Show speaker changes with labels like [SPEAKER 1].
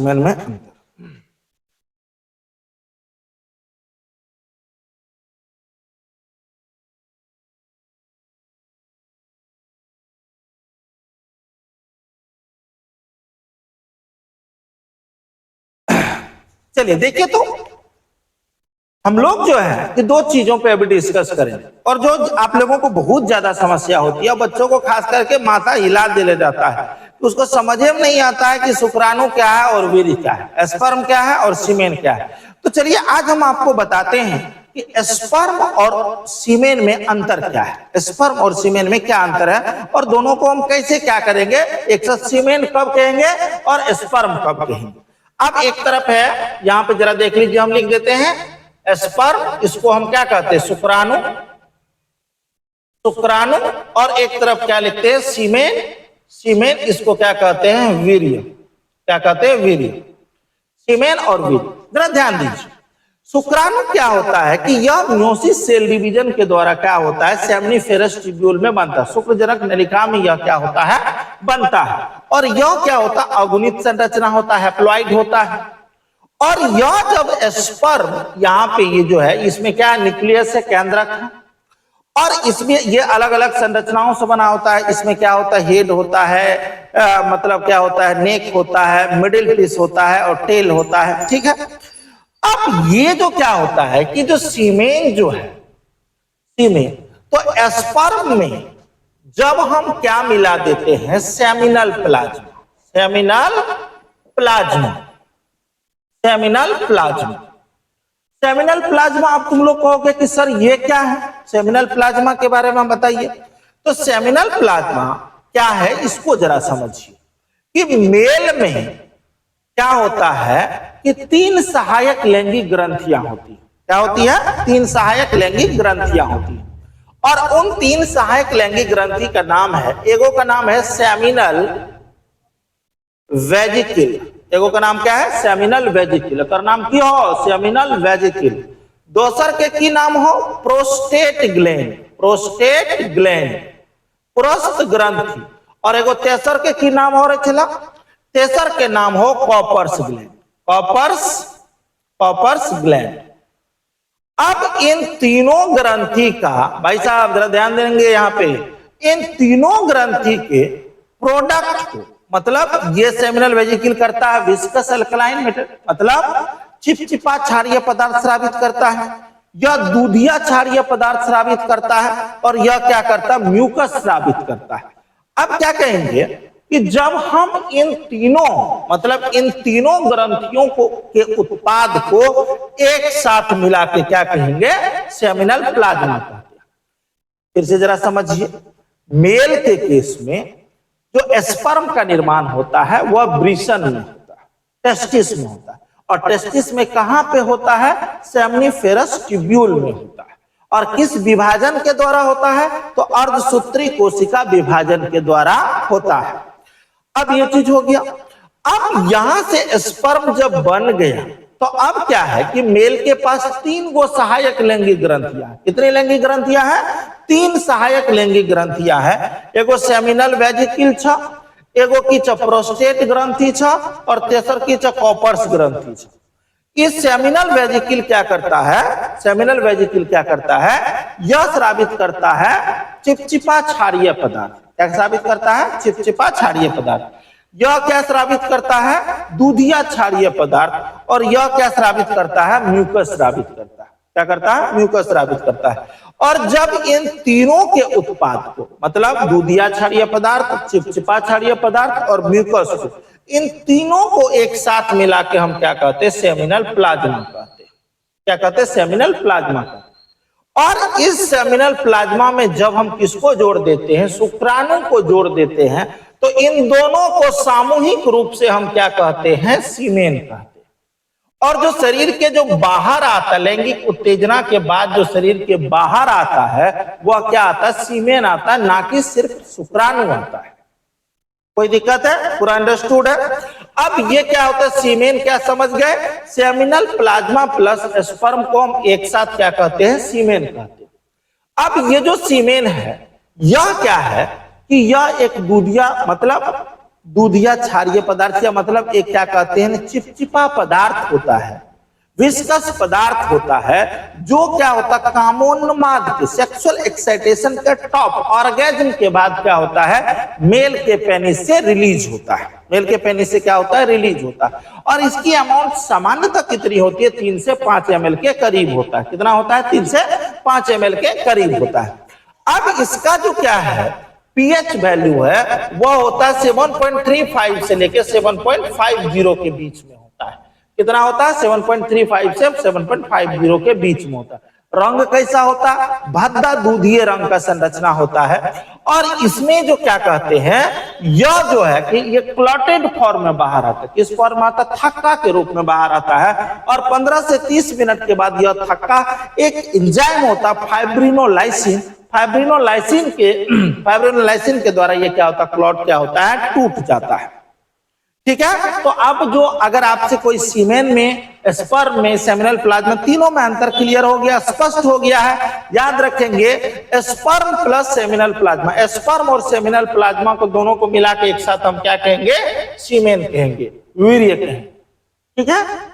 [SPEAKER 1] सीमेन में अंतर। चलिए देखिए, तो हम लोग जो है कि दो चीजों पे अभी डिस्कस करेंगे, और जो आप लोगों को बहुत ज्यादा समस्या होती है, बच्चों को खास करके माथा हिला दिया जाता है, तो उसको समझ में नहीं आता है कि शुक्राणु क्या है और वीर्य क्या है, स्पर्म क्या है और सीमेन क्या है। तो चलिए आज हम आपको बताते हैं कि स्पर्म और सीमेन में अंतर क्या है, स्पर्म और सीमेन में क्या अंतर है, और दोनों को हम कैसे क्या करेंगे, एक साथ सीमेन कब कहेंगे और स्पर्म कब कहेंगे। अब एक तरफ है, यहां पे जरा देख लीजिए, हम लिख देते हैं स्पर्म, इसको हम क्या कहते हैं, शुक्राणु, शुक्राणु, और एक तरफ क्या लिखते हैं, सीमेन, सीमेन, इसको क्या कहते हैं, वीर्य, क्या कहते हैं, वीर्य, सीमेन और वीर्य। जरा ध्यान दीजिए, शुक्राणु क्या होता है कि यह मियोसिस सेल डिवीजन के द्वारा क्या होता है, सेमिनिफेरस ट्यूब्यूल में बनता है, शुक्रजनक नलिका में यह क्या होता है, बनता है, और यह क्या होता है, अगुणित संरचना होता है, हैप्लॉइड होता है। और यह जब स्पर्म, यहाँ पे ये जो है, इसमें क्या है, न्यूक्लियस है, केंद्रक है, और इसमें ये अलग अलग संरचनाओं से बना होता है। इसमें क्या होता है, हेड होता है, मतलब क्या होता है, नेक होता है, मिडिल पीस होता है और टेल होता है, ठीक है। अब ये जो क्या होता है कि जो सीमेन जो है, सीमेन, तो स्पर्म में जब हम क्या मिला देते हैं, seminal plasma, seminal plasma, seminal plasma, seminal plasma. अब तुम लोग कहोगे कि सर ये क्या है, सेमिनल प्लाज्मा के बारे में बताइए। तो सेमिनल प्लाज्मा क्या है, इसको जरा समझिए कि मेल में क्या होता है कि 3 सहायक लैंगिक ग्रंथियां होती है। क्या होती है, 3 सहायक लैंगिक ग्रंथियां होती है, और उन 3 सहायक लैंगिक ग्रंथि का नाम है, एगो का नाम है सेमिनल वेजिकल, एगो का नाम क्या है, सेमिनल वेजिकल, का नाम की हो, सेमिनल वेजिकल। दोसर के की नाम हो, प्रोस्टेट ग्लैंड, प्रोस्टेट ग्लैंड, पुरस्थ ग्रंथि, और एगो तेसर के की नाम हो रहे चला, तेसर के नाम हो Cowper's gland, Cowper's, Cowper's gland. अब इन तीनों ग्रंथि का, भाई साहब जरा ध्यान देंगे यहाँ पे, इन तीनों ग्रंथि के प्रोडक्ट को, मतलब ये सेमिनल वेजिकल करता है विस्कस अल्कलाइन मैटर, मतलब चिपचिपा क्षारीय पदार्थ स्रावित करता है, यह दूधिया क्षारीय पदार्थ स्रावित करता है, और यह क्या करता है, म्यूकस स्रावित करता है। अब क्या कहेंगे कि जब हम इन तीनों, मतलब इन तीनों ग्रंथियों को के उत्पाद को एक साथ मिला के क्या कहेंगे, सेमिनल प्लाज्मा कहते हैं। फिर से जरा समझिए, मेल के केस में जो स्पर्म का निर्माण होता है वह वृषण में होता है, टेस्टिस में होता है, और टेस्टिस में कहां पे होता है, सेमिनिफेरस ट्यूब्यूल में होता है, और किस विभाजन के द्वारा होता है, तो अर्धसूत्री कोशिका विभाजन के द्वारा होता है। अब ये चीज हो गया। अब यहां से स्पर्म जब बन गया, तो अब क्या है कि मेल के पास 3 गो सहायक लैंगिक ग्रंथियां, कितनी लैंगिक ग्रंथियां हैं, 3 सहायक लैंगिक ग्रंथियां है। एगो सेमिनल वेजिकल छ, एगो की छ प्रोस्टेट ग्रंथि छ, और तेसर की छ कॉपर्स ग्रंथि छ। इस सेमिनल वेजिकल क्या करता है, सेमिनल वेजिकल क्या करता है, यह स्रावित करता है चिपचिपा क्षारीय पदार्थ। क्या स्रावित करता है, चिपचिपा क्षारीय पदार्थ। यह क्या स्रावित करता है, दूधिया क्षारीय पदार्थ, और यह क्या स्रावित करता है, म्यूकस स्रावित करता है। क्या करता है, म्यूकस स्रावित करता है। और जब इन तीनों के उत्पाद को, मतलब दूधिया क्षारीय पदार्थ, चिपचिपा क्षारीय पदार्थ और म्यूकस को, इन तीनों को एक साथ मिला के हम क्या कहते हैं, सेमिनल प्लाज्मा कहते हैं। क्या कहते हैं, सेमिनल प्लाज्मा कहते हैं। और इस सेमिनल प्लाज्मा में जब हम किसको जोड़ देते हैं, शुक्राणु को जोड़ देते हैं, तो इन दोनों को सामूहिक रूप से हम क्या कहते हैं, सीमेन कहते हैं। और जो शरीर के जो बाहर आता है, लैंगिक उत्तेजना के बाद जो शरीर के बाहर आता है, वह क्या आता है, सीमेन आता है, ना कि सिर्फ शुक्राणु आता है। कोई दिक्कत है, पूरा अंडरस्टूड है। अब ये क्या होता है, सीमेन क्या समझ गए, सेमिनल प्लाज्मा प्लस स्पर्म को हम एक साथ क्या कहते हैं, सीमेन कहते हैं। अब ये जो सीमेन है, यह क्या है कि यह एक दूधिया, मतलब दूधिया क्षारीय पदार्थ, या मतलब एक क्या कहते हैं, चिपचिपा पदार्थ होता है, विस्कस पदार्थ होता है, जो क्या होता है कामोन्माद के सेक्सुअल एक्साइटेशन के टॉप ऑर्गेज्म के बाद क्या होता है, मेल के पेनिस से रिलीज होता है, मेल के पेनिस से क्या होता है, रिलीज होता है। और इसकी अमाउंट सामान्यतः कितनी होती है, 3 से 5 ml के करीब होता है। कितना होता है, 3 से 5 ml के करीब होता है। अब इसका जो क्या है पीएच वैल्यू है वो होता है 7.35 से लेके 7.50 के बीच में होता है। कितना होता है, 7.35 से 7.50 के बीच में होता है। रंग कैसा होता है, भद्दा दूधिये रंग का संरचना होता है। और इसमें जो क्या कहते हैं, यह जो है कि ये क्लॉटेड फॉर्म में बाहर आता है। किस फॉर्म में आता है, थक्का के रूप में बाहर आता है। और 15 से 30 मिनट के बाद यह थक्का एक एंजाइम होता है फाइब्रिनोलाइसिन, फाइब्रिनोलाइसिन के द्वारा ये क्या होता है, क्लॉट क्या होता है, टूट जाता है। ठीक है, तो अब जो अगर आपसे कोई सीमेन में, स्पर्म में, सेमिनल प्लाज्मा, तीनों में अंतर क्लियर हो गया, स्पष्ट हो गया है। याद रखेंगे sperm plus seminal plasma, sperm और सेमिनल प्लाज्मा को दोनों को मिला के एक साथ हम क्या कहेंगे, सीमेन कहेंगे, वीर्य कहेंगे। ठीक है।